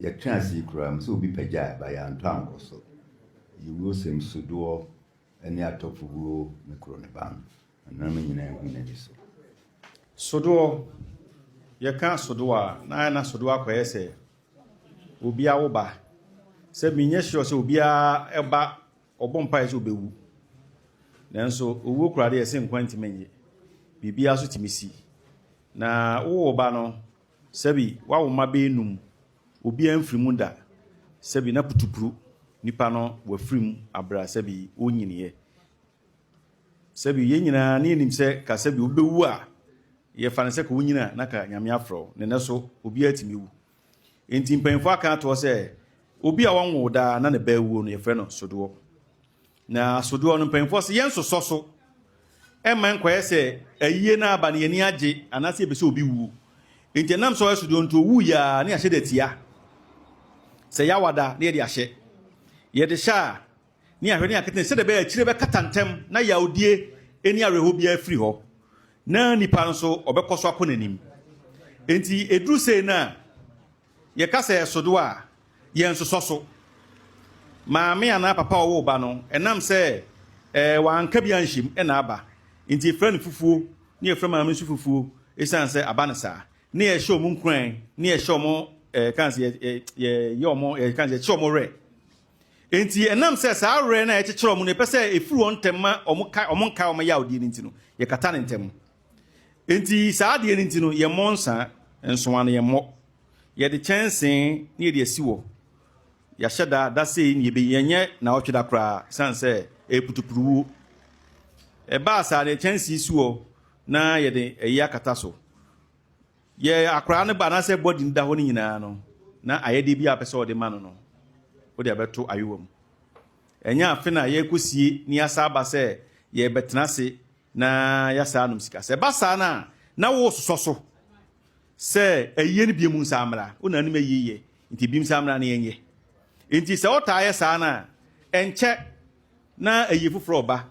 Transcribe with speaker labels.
Speaker 1: Your chance you cram so be paja by Antango so. You will send Sudo and the atop of woe, Microneban, and Namin in so.
Speaker 2: Sodo, you can't Sodoa, Nana Sodoa Quese. Ubia Oba. Said me, yes, you so be a ba or bonfires will be woo. Then so, who cried a same quantity, be as to me see. Na Oba no, Sebi, wow, my be num. Obi enfrimunda sebi na putupru nipa no wafrim abra sebi onyiniye sebi yenyina ne nim se ka sebi obewu a ye fa ne se ka onyina na ka nyame afro ne so obi atimi wu enti mpanfo aka to se obi a wonwo da na ne bawu no ye fre no sodo na sodo no mpanfo se yen soso e man kwaye se ayiye na aba ne ani age anase be se obi wu enti nam so sodo nto wu ya ne ahye datia se yawada na yede ahye yede sha ni ahwe ni akete se de be akire be katantem na yawdie eni areho bia afiri ho na nipa nso obekoso akonanim enti edru se na ye kasa yesodo a ye nsososo maame ana papa owo ba no enam se wanka bia nhim na aba enti efra ne fufuo ni efra maame nso fufuo esan se abanesa na ye hye omu nkran na ye hye omu kanse yomo kanse chomo re enti enam se sa re na ekekere omu ne pese efuru on temma omonka omo ya odi nti no ye kata ne ntem enti sa ade ne nti no ye monsa enso ane ye mo ye de chansen ne ye de asiwo ya hyeda da sei ne ye be yenye na otweda kra sanse eputupuru e ba sa de chansen isuwo na ye de eya kata so ye akra ne ba na se body nda ho ni nyina no na ayede bi apese ode ma no ode abeto ayewam enya afe na ye kosie ni asa aba se ye betena se na ya sa anum sika se ba sa na wo soso se ayiye ne biemu nsa amra una ne mayiye nti bim sa amra na yenye nti se ota ye sa na enche na ayi fufuro ba